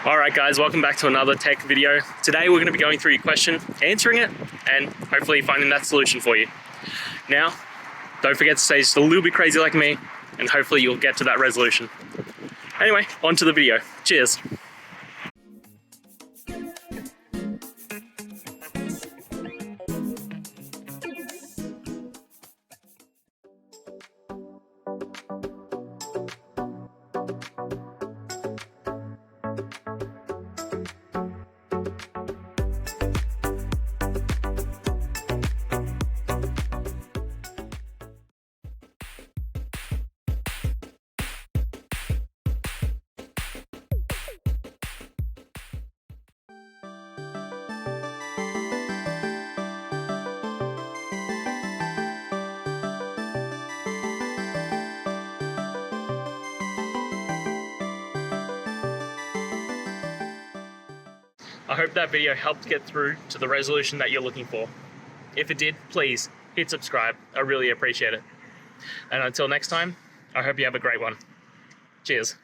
Alright guys, welcome back to another tech video. Today we're going to be going through your question, answering it, and hopefully finding that solution for you. Now, don't forget to stay just a little bit crazy like me, and hopefully you'll get to that resolution. Anyway, on to the video. Cheers! I hope that video helped get through to the resolution that you're looking for. If it did, please hit subscribe. I really appreciate it. And until next time, I hope you have a great one. Cheers.